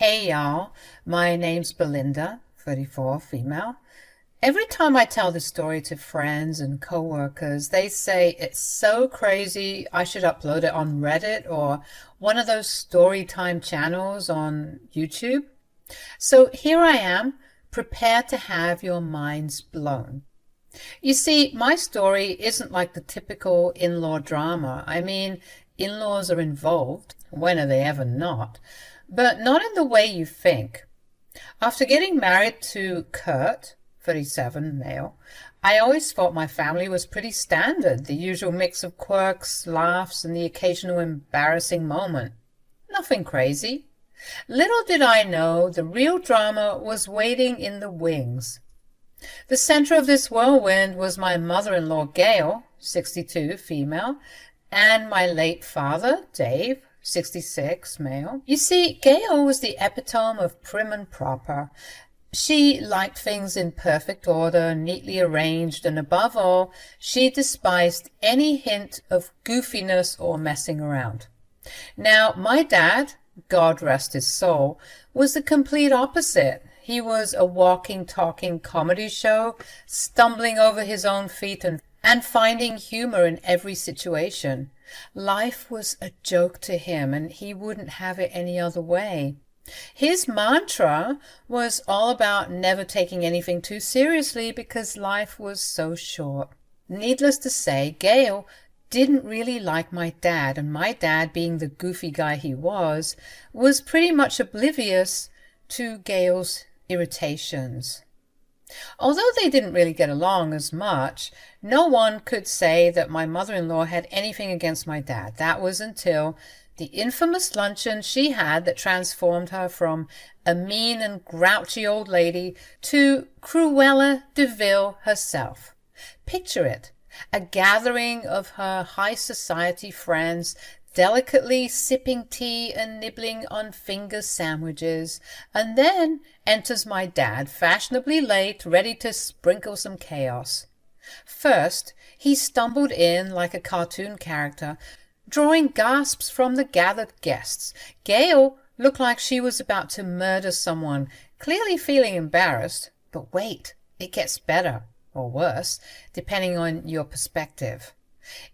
Hey y'all, my name's Belinda, 34, female. Every time I tell this story to friends and coworkers, they say it's so crazy I should upload it on Reddit or one of those story time channels on YouTube. So here I am, prepared to have your minds blown. You see, my story isn't like the typical in-law drama. I mean, in-laws are involved. When are they ever not? But not in the way you think. After getting married to Kurt, 37, male, I always thought my family was pretty standard, the usual mix of quirks, laughs, and the occasional embarrassing moment. Nothing crazy. Little did I know the real drama was waiting in the wings. The center of this whirlwind was my mother-in-law, Gail, 62, female, and my late father, Dave, 66, male. You see, Gail was the epitome of prim and proper. She liked things in perfect order, neatly arranged, and above all, she despised any hint of goofiness or messing around. Now, my dad, God rest his soul, was the complete opposite. He was a walking, talking comedy show, stumbling over his own feet and finding humor in every situation. Life was a joke to him, and he wouldn't have it any other way. His mantra was all about never taking anything too seriously because life was so short. Needless to say, Gail didn't really like my dad, and my dad, being the goofy guy he was pretty much oblivious to Gail's irritations. Although they didn't really get along as much, no one could say that my mother-in-law had anything against my dad. That was until the infamous luncheon she had that transformed her from a mean and grouchy old lady to Cruella de Vil herself. Picture it, a gathering of her high society friends, delicately sipping tea and nibbling on finger sandwiches, and then enters my dad, fashionably late, ready to sprinkle some chaos. First, he stumbled in like a cartoon character, drawing gasps from the gathered guests. Gail looked like she was about to murder someone, clearly feeling embarrassed. But wait, it gets better, or worse, depending on your perspective.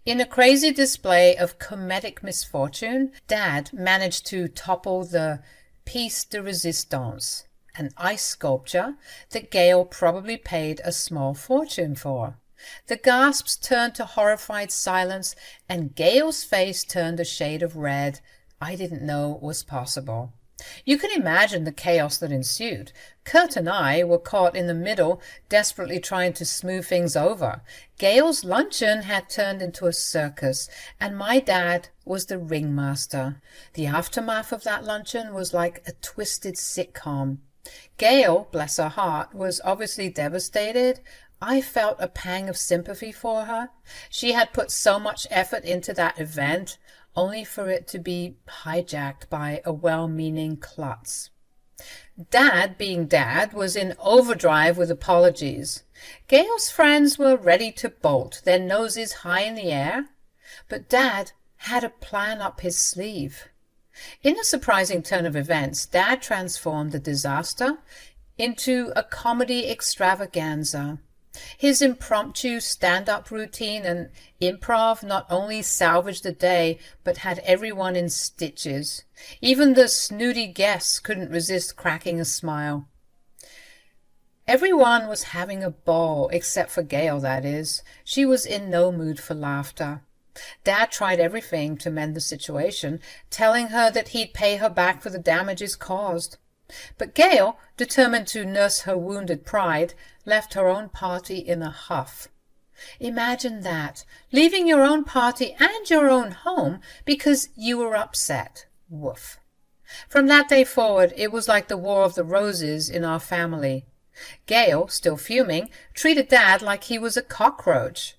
In a crazy display of comedic misfortune, Dad managed to topple the piece de resistance, an ice sculpture that Gail probably paid a small fortune for. The gasps turned to horrified silence, and Gail's face turned a shade of red I didn't know was possible. You can imagine the chaos that ensued. Kurt and I were caught in the middle, desperately trying to smooth things over. Gail's luncheon had turned into a circus, and my dad was the ringmaster. The aftermath of that luncheon was like a twisted sitcom. Gail, bless her heart, was obviously devastated. I felt a pang of sympathy for her. She had put so much effort into that event, only for it to be hijacked by a well-meaning klutz. Dad, being Dad, was in overdrive with apologies. Gail's friends were ready to bolt, their noses high in the air, but Dad had a plan up his sleeve. In a surprising turn of events, Dad transformed the disaster into a comedy extravaganza. His impromptu stand-up routine and improv not only salvaged the day, but had everyone in stitches. Even the snooty guests couldn't resist cracking a smile. Everyone was having a ball, except for Gail, that is. She was in no mood for laughter. Dad tried everything to mend the situation, telling her that he'd pay her back for the damages caused. But Gail, determined to nurse her wounded pride, left her own party in a huff. Imagine that, leaving your own party and your own home because you were upset. Woof. From that day forward, it was like the War of the Roses in our family. Gail, still fuming, treated Dad like he was a cockroach.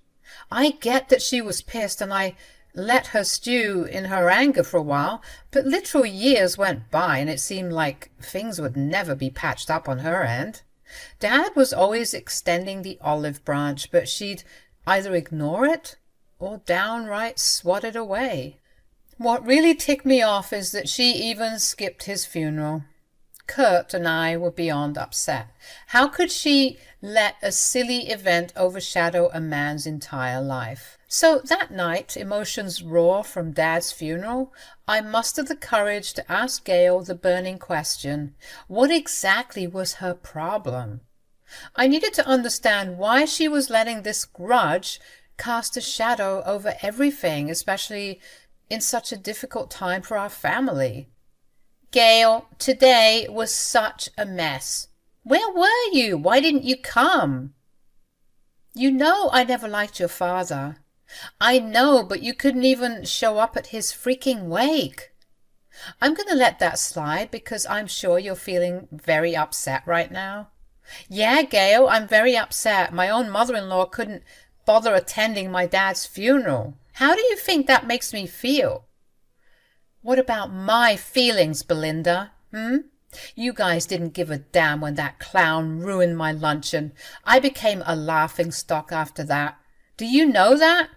I get that she was pissed, and I let her stew in her anger for a while, but literal years went by and it seemed like things would never be patched up on her end. Dad was always extending the olive branch, but she'd either ignore it or downright swat it away. What really ticked me off is that she even skipped his funeral. Kurt and I were beyond upset. How could she let a silly event overshadow a man's entire life? So that night, emotions raw from Dad's funeral, I mustered the courage to ask Gail the burning question: what exactly was her problem? I needed to understand why she was letting this grudge cast a shadow over everything, especially in such a difficult time for our family. Gail, today was such a mess. Where were you? Why didn't you come? You know I never liked your father. I know, but you couldn't even show up at his freaking wake. I'm going to let that slide because I'm sure you're feeling very upset right now. Yeah, Gail, I'm very upset. My own mother-in-law couldn't bother attending my dad's funeral. How do you think that makes me feel? What about my feelings, Belinda? You guys didn't give a damn when that clown ruined my luncheon. I became a laughingstock after that. Do you know that?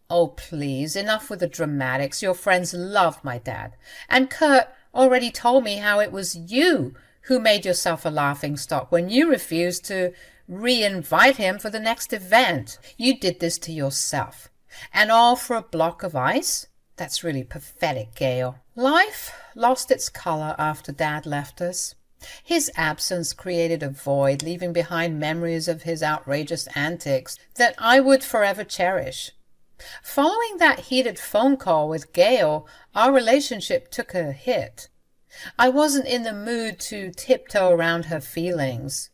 Oh, please, enough with the dramatics. Your friends loved my dad. And Kurt already told me how it was you who made yourself a laughingstock when you refused to re-invite him for the next event. You did this to yourself. And all for a block of ice? That's really pathetic, Gail. Life lost its color after Dad left us. His absence created a void, leaving behind memories of his outrageous antics that I would forever cherish. Following that heated phone call with Gail, our relationship took a hit. I wasn't in the mood to tiptoe around her feelings,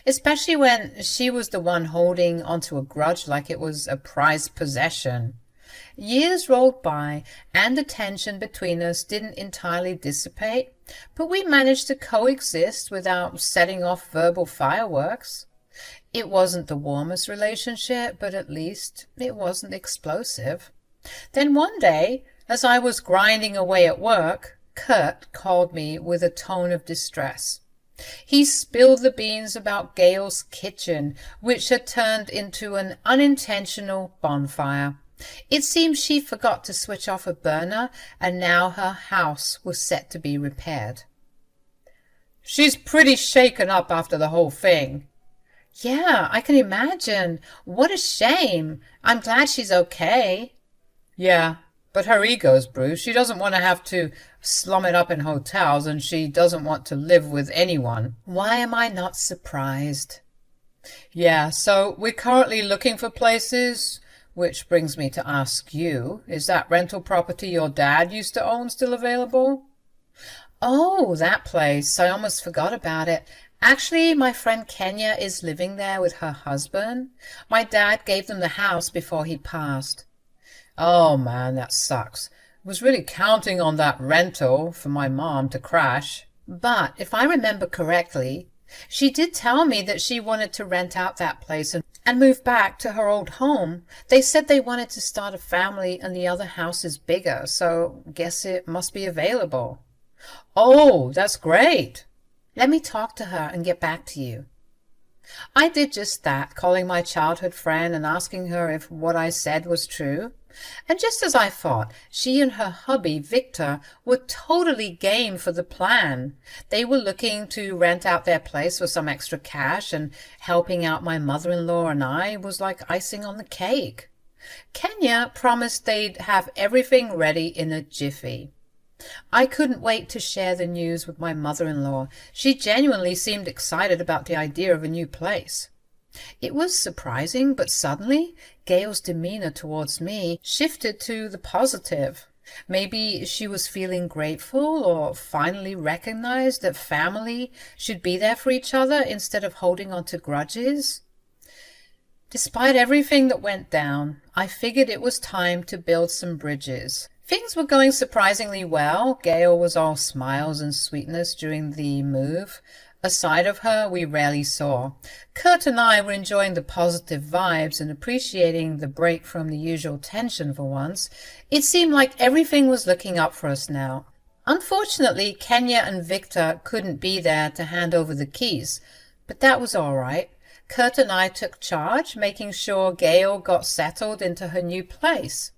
especially when she was the one holding onto a grudge like it was a prized possession. Years rolled by, and the tension between us didn't entirely dissipate, but we managed to coexist without setting off verbal fireworks. It wasn't the warmest relationship, but at least it wasn't explosive. Then one day, as I was grinding away at work, Kurt called me with a tone of distress. He spilled the beans about Gail's kitchen, which had turned into an unintentional bonfire. It seemed she forgot to switch off a burner, and now her house was set to be repaired. She's pretty shaken up after the whole thing. Yeah, I can imagine. What a shame. I'm glad she's okay. Yeah, but her ego's bruised. She doesn't want to have to slum it up in hotels, and she doesn't want to live with anyone. Why am I not surprised? Yeah, so we're currently looking for places, which brings me to ask you, is that rental property your dad used to own still available? Oh, that place. I almost forgot about it. Actually, my friend Kenya is living there with her husband. My dad gave them the house before he passed. Oh man, that sucks. I was really counting on that rental for my mom to crash. But if I remember correctly, she did tell me that she wanted to rent out that place and move back to her old home. They said they wanted to start a family and the other house is bigger, so guess it must be available. Oh, that's great. Let me talk to her and get back to you. I did just that, calling my childhood friend and asking her if what I said was true. And just as I thought, she and her hubby, Victor, were totally game for the plan. They were looking to rent out their place for some extra cash, and helping out my mother-in-law and I was like icing on the cake. Kenya promised they'd have everything ready in a jiffy. I couldn't wait to share the news with my mother-in-law. She genuinely seemed excited about the idea of a new place. It was surprising, but suddenly Gail's demeanor towards me shifted to the positive. Maybe she was feeling grateful or finally recognized that family should be there for each other instead of holding on to grudges. Despite everything that went down, I figured it was time to build some bridges. Things were going surprisingly well. Gail was all smiles and sweetness during the move. A side of her we rarely saw. Kurt and I were enjoying the positive vibes and appreciating the break from the usual tension for once. It seemed like everything was looking up for us now. Unfortunately, Kenya and Victor couldn't be there to hand over the keys, but that was all right. Kurt and I took charge, making sure Gail got settled into her new place.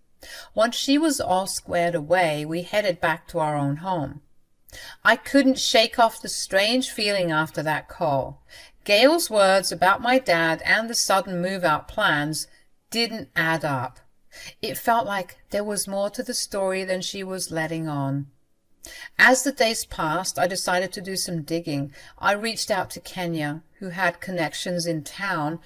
Once she was all squared away, we headed back to our own home. I couldn't shake off the strange feeling after that call. Gail's words about my dad and the sudden move-out plans didn't add up. It felt like there was more to the story than she was letting on. As the days passed, I decided to do some digging. I reached out to Kenya, who had connections in town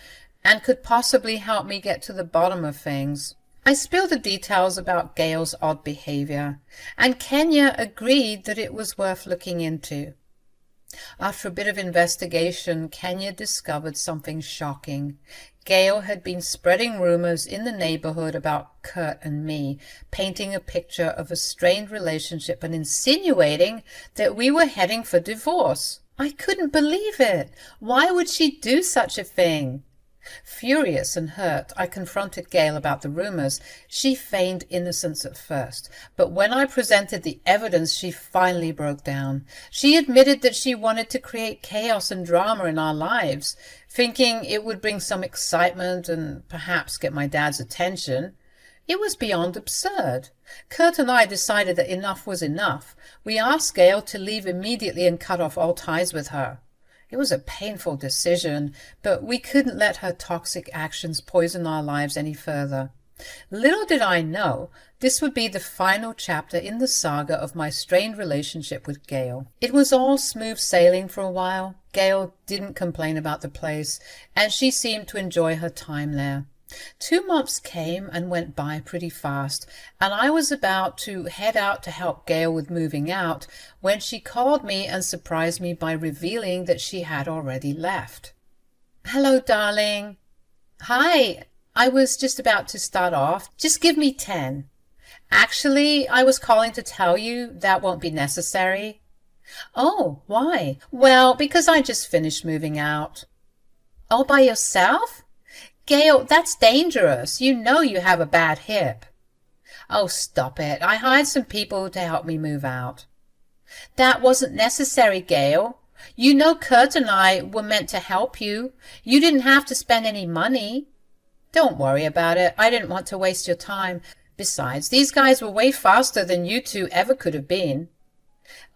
and could possibly help me get to the bottom of things. I spilled the details about Gail's odd behavior, and Kenya agreed that it was worth looking into. After a bit of investigation, Kenya discovered something shocking. Gail had been spreading rumors in the neighborhood about Kurt and me, painting a picture of a strained relationship and insinuating that we were heading for divorce. I couldn't believe it. Why would she do such a thing? Furious and hurt, I confronted Gail about the rumors. She feigned innocence at first, but when I presented the evidence, she finally broke down. She admitted that she wanted to create chaos and drama in our lives, thinking it would bring some excitement and perhaps get my dad's attention. It was beyond absurd. Kurt and I decided that enough was enough. We asked Gail to leave immediately and cut off all ties with her. It was a painful decision, but we couldn't let her toxic actions poison our lives any further. Little did I know, this would be the final chapter in the saga of my strained relationship with Gail. It was all smooth sailing for a while. Gail didn't complain about the place, and she seemed to enjoy her time there. 2 months came and went by pretty fast, and I was about to head out to help Gail with moving out when she called me and surprised me by revealing that she had already left. "Hello, darling." "Hi, I was just about to start off. Just give me 10. "Actually, I was calling to tell you that won't be necessary." "Oh, why?" "Well, because I just finished moving out." "All by yourself?" "Gail, that's dangerous. You know you have a bad hip." "Oh, stop it. I hired some people to help me move out." "That wasn't necessary, Gail. You know Kurt and I were meant to help you. You didn't have to spend any money." "Don't worry about it. I didn't want to waste your time. Besides, these guys were way faster than you two ever could have been."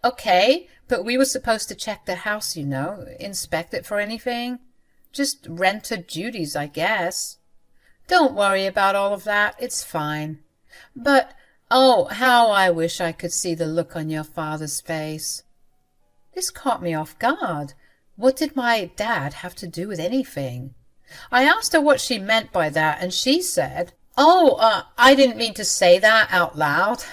"Okay, but we were supposed to check the house, you know, inspect it for anything. Just renter duties, I guess." "Don't worry about all of that. It's fine. But, oh, how I wish I could see the look on your father's face." This caught me off guard. What did my dad have to do with anything? I asked her what she meant by that, and she said, "Oh, I didn't mean to say that out loud."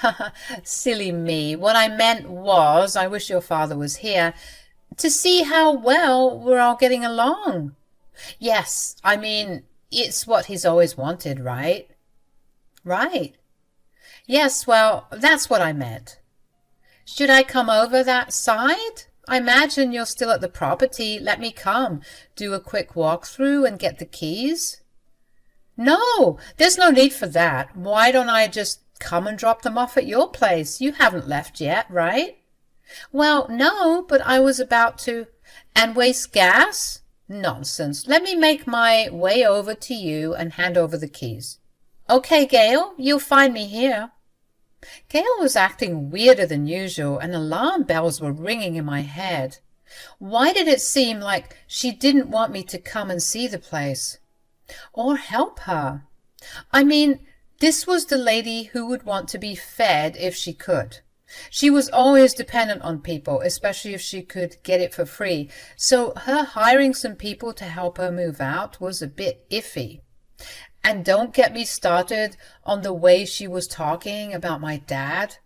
Silly me. What I meant was, I wish your father was here, to see how well we're all getting along. "Yes, I mean, it's what he's always wanted, right?" "Right. Yes, well, that's what I meant." "Should I come over that side? I imagine you're still at the property. Let me come, do a quick walkthrough and get the keys." "No, there's no need for that. Why don't I just come and drop them off at your place? You haven't left yet, right?" "Well, no, but I was about to." "And waste gas? Nonsense. Let me make my way over to you and hand over the keys." "Okay, Gail, you'll find me here." Gail was acting weirder than usual, and alarm bells were ringing in my head. Why did it seem like she didn't want me to come and see the place? Or help her? I mean, this was the lady who would want to be fed if she could. She was always dependent on people, especially if she could get it for free, so her hiring some people to help her move out was a bit iffy. And don't get me started on the way she was talking about my dad.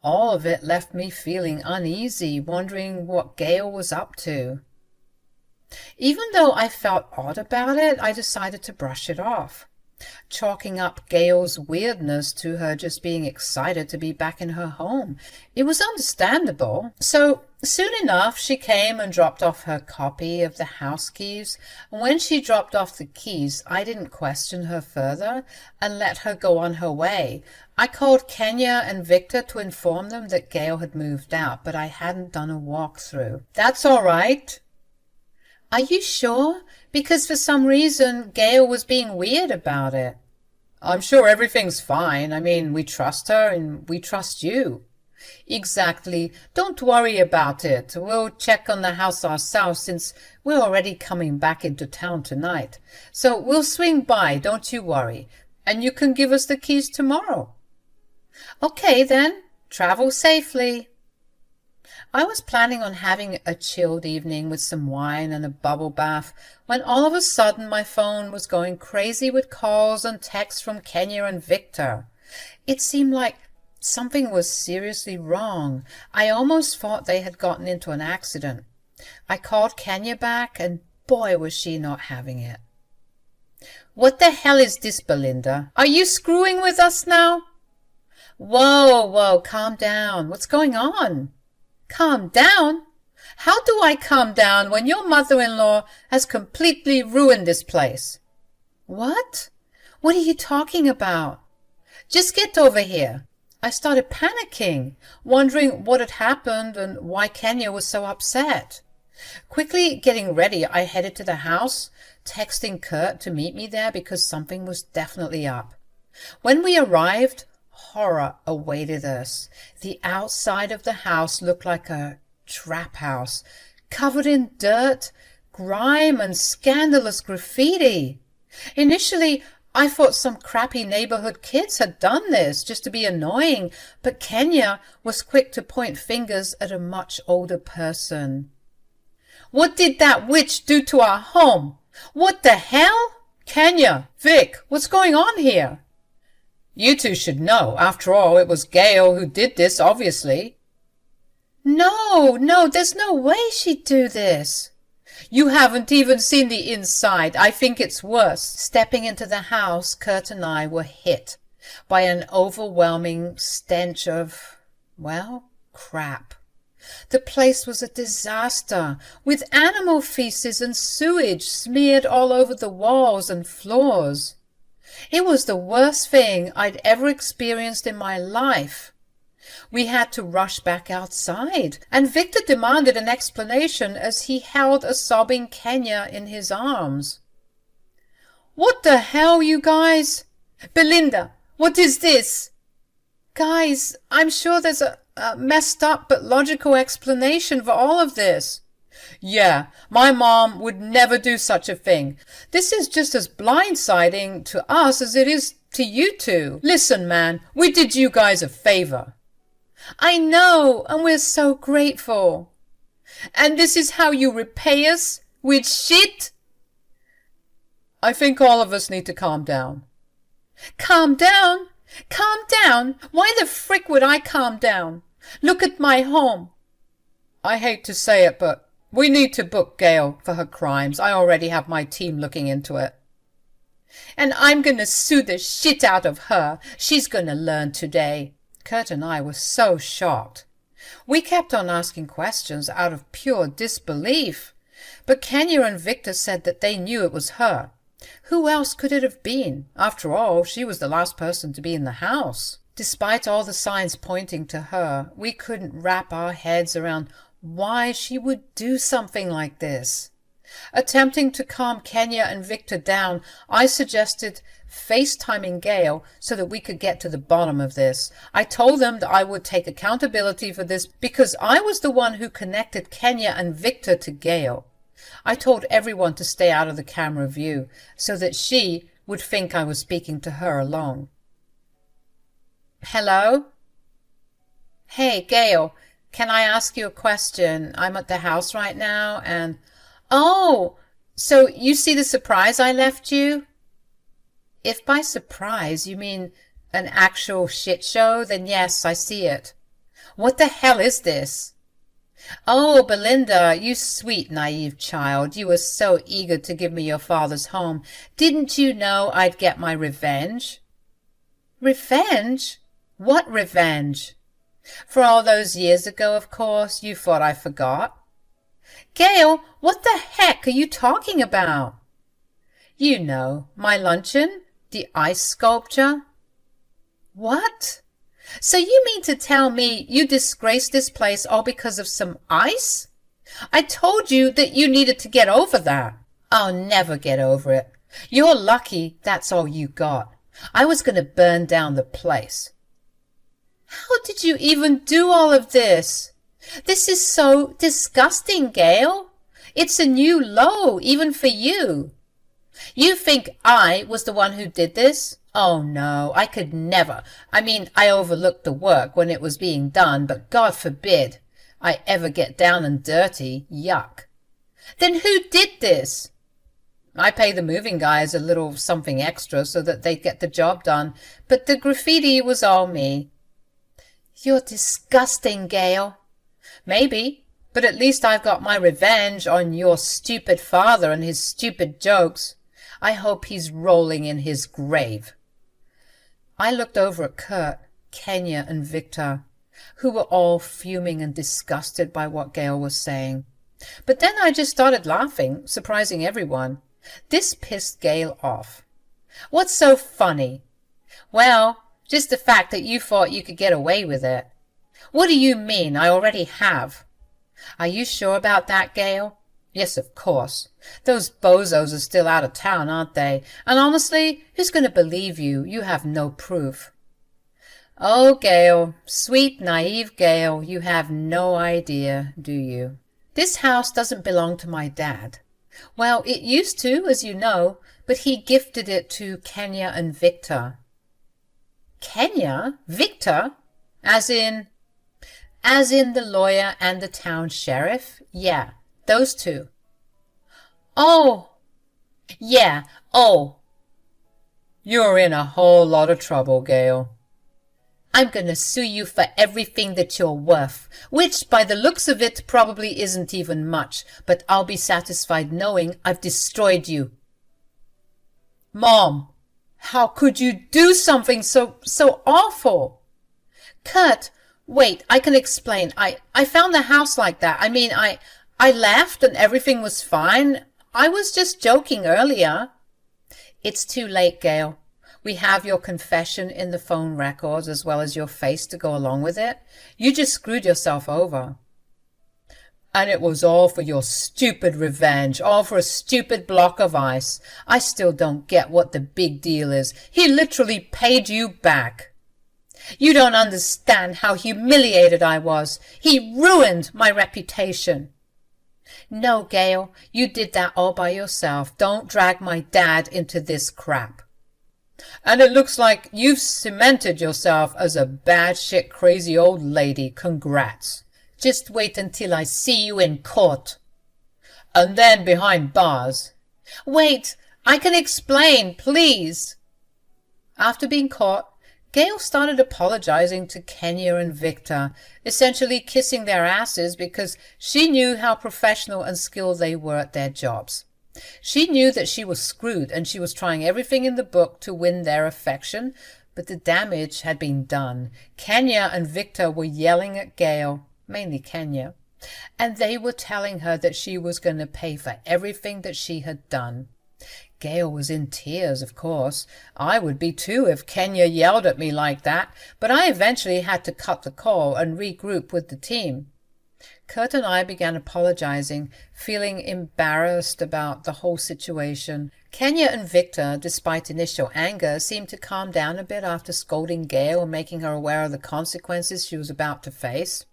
All of it left me feeling uneasy, wondering what Gail was up to. Even though I felt odd about it, I decided to brush it off, chalking up Gail's weirdness to her just being excited to be back in her home. It was understandable. So soon enough, she came and dropped off her copy of the house keys. When she dropped off the keys, I didn't question her further and let her go on her way. I called Kenya and Victor to inform them that Gail had moved out, but I hadn't done a walkthrough. "That's all right." "Are you sure? Because for some reason Gail was being weird about it." "I'm sure everything's fine. I mean, we trust her and we trust you." Exactly. Don't worry about it. We'll check on the house ourselves since we're already coming back into town tonight. So we'll swing by, don't you worry. And you can give us the keys tomorrow. Okay then. Travel safely. I was planning on having a chilled evening with some wine and a bubble bath when all of a sudden my phone was going crazy with calls and texts from Kenya and Victor. It seemed like something was seriously wrong. I almost thought they had gotten into an accident. I called Kenya back, and boy was she not having it. What the hell is this, Belinda? Are you screwing with us now? Whoa, calm down. What's going on? Calm down? How do I calm down when your mother-in-law has completely ruined this place? What? What are you talking about? Just get over here. I started panicking, wondering what had happened and why Kenya was so upset. Quickly getting ready, I headed to the house, texting Kurt to meet me there because something was definitely up. When we arrived, horror awaited us. The outside of the house looked like a trap house, covered in dirt, grime, and scandalous graffiti. Initially, I thought some crappy neighborhood kids had done this just to be annoying, but Kenya was quick to point fingers at a much older person. What did that witch do to our home? What the hell? Kenya, Vic, what's going on here? You two should know. After all, it was Gail who did this, obviously. No, there's no way she'd do this. You haven't even seen the inside. I think it's worse. Stepping into the house, Kurt and I were hit by an overwhelming stench of, well, crap. The place was a disaster, with animal feces and sewage smeared all over the walls and floors. It was the worst thing I'd ever experienced in my life. We had to rush back outside, and Victor demanded an explanation as he held a sobbing Kenya in his arms. What the hell, you guys? Belinda, what is this? Guys, I'm sure there's a messed up but logical explanation for all of this. Yeah, my mom would never do such a thing. This is just as blindsiding to us as it is to you two. Listen, man, we did you guys a favor. I know, and we're so grateful. And this is how you repay us? With shit? I think all of us need to calm down. Calm down? Calm down? Why the frick would I calm down? Look at my home. I hate to say it, but we need to book Gail for her crimes. I already have my team looking into it. And I'm gonna sue the shit out of her. She's gonna learn today. Kurt and I were so shocked. We kept on asking questions out of pure disbelief. But Kenya and Victor said that they knew it was her. Who else could it have been? After all, she was the last person to be in the house. Despite all the signs pointing to her, we couldn't wrap our heads around why she would do something like this. Attempting to calm Kenya and Victor down, I suggested FaceTiming Gail so that we could get to the bottom of this. I told them that I would take accountability for this because I was the one who connected Kenya and Victor to Gail. I told everyone to stay out of the camera view so that she would think I was speaking to her alone. Hello? Hey, Gail, can I ask you a question? I'm at the house right now and... Oh, so you see the surprise I left you? If by surprise you mean an actual shit show, then yes, I see it. What the hell is this? Oh, Belinda, you sweet naive child, you were so eager to give me your father's home. Didn't you know I'd get my revenge? Revenge? What revenge? For all those years ago, of course, you thought I forgot. Gail, what the heck are you talking about? You know, my luncheon, the ice sculpture. What? So you mean to tell me you disgraced this place all because of some ice? I told you that you needed to get over that. I'll never get over it. You're lucky that's all you got. I was going to burn down the place. How did you even do all of this? This is so disgusting, Gail. It's a new low, even for you. You think I was the one who did this? Oh, no, I could never. I mean, I overlooked the work when it was being done, but God forbid I ever get down and dirty. Yuck. Then who did this? I pay the moving guys a little something extra so that they'd get the job done, but the graffiti was all me. You're disgusting, Gail. Maybe, but at least I've got my revenge on your stupid father and his stupid jokes. I hope he's rolling in his grave. I looked over at Kurt, Kenya, and Victor, who were all fuming and disgusted by what Gail was saying. But then I just started laughing, surprising everyone. This pissed Gail off. What's so funny? Well, just the fact that you thought you could get away with it. What do you mean? I already have. Are you sure about that, Gail? Yes, of course. Those bozos are still out of town, aren't they? And honestly, who's going to believe you? You have no proof. Oh, Gail, sweet, naive Gail, you have no idea, do you? This house doesn't belong to my dad. Well, it used to, as you know, but he gifted it to Kenya and Victor. Kenya? Victor? As in the lawyer and the town sheriff? Yeah, those two. Oh, yeah, oh. You're in a whole lot of trouble, Gail. I'm going to sue you for everything that you're worth, which, by the looks of it, probably isn't even much, but I'll be satisfied knowing I've destroyed you. Mom, how could you do something so awful? Kurt, wait, I can explain. I found the house like that. I mean, I left and everything was fine. I was just joking earlier. It's too late, Gail. We have your confession in the phone records as well as your face to go along with it. You just screwed yourself over. And it was all for your stupid revenge, all for a stupid block of ice. I still don't get what the big deal is. He literally paid you back. You don't understand how humiliated I was. He ruined my reputation. No, Gail, you did that all by yourself. Don't drag my dad into this crap. And it looks like you've cemented yourself as a bad shit crazy old lady. Congrats. Just wait until I see you in court. And then behind bars. Wait, I can explain, please. After being caught, Gail started apologizing to Kenya and Victor, essentially kissing their asses because she knew how professional and skilled they were at their jobs. She knew that she was screwed and she was trying everything in the book to win their affection, but the damage had been done. Kenya and Victor were yelling at Gail, mainly Kenya, and they were telling her that she was going to pay for everything that she had done. Gail was in tears, of course. I would be too if Kenya yelled at me like that, but I eventually had to cut the call and regroup with the team. Kurt and I began apologizing, feeling embarrassed about the whole situation. Kenya and Victor, despite initial anger, seemed to calm down a bit after scolding Gail and making her aware of the consequences she was about to face.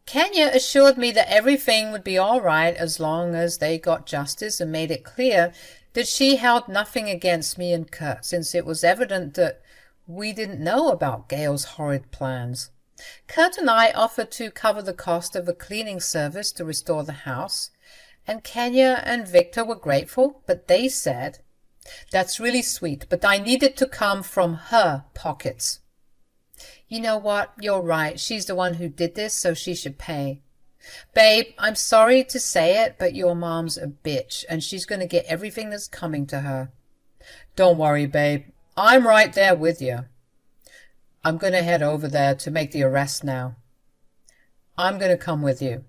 Kenya assured me that everything would be all right as long as they got justice and made it clear that she held nothing against me and Kurt, since it was evident that we didn't know about Gail's horrid plans. Kurt and I offered to cover the cost of a cleaning service to restore the house, and Kenya and Victor were grateful, but they said, "That's really sweet, but I need it to come from her pockets." You know what? You're right. She's the one who did this, so she should pay. Babe, I'm sorry to say it, but your mom's a bitch, and she's going to get everything that's coming to her. Don't worry, babe. I'm right there with you. I'm going to head over there to make the arrest now. I'm going to come with you.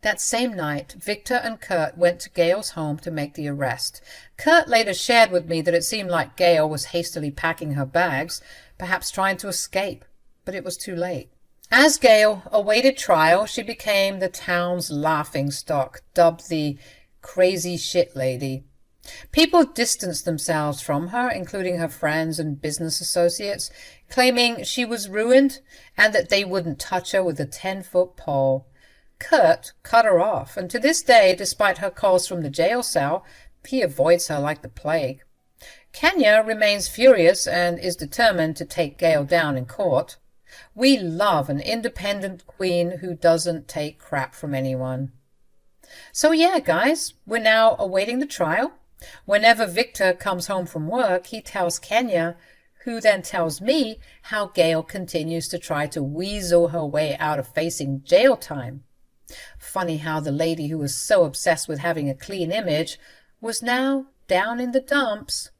That same night, Victor and Kurt went to Gail's home to make the arrest. Kurt later shared with me that it seemed like Gail was hastily packing her bags, perhaps trying to escape, but it was too late. As Gail awaited trial, she became the town's laughing stock, dubbed the crazy shit lady. People distanced themselves from her, including her friends and business associates, claiming she was ruined and that they wouldn't touch her with a 10-foot pole. Kurt cut her off, and to this day, despite her calls from the jail cell, he avoids her like the plague. Kenya remains furious and is determined to take Gail down in court. We love an independent queen who doesn't take crap from anyone. So yeah, guys, we're now awaiting the trial. Whenever Victor comes home from work, he tells Kenya, who then tells me how Gail continues to try to weasel her way out of facing jail time. Funny how the lady who was so obsessed with having a clean image was now down in the dumps.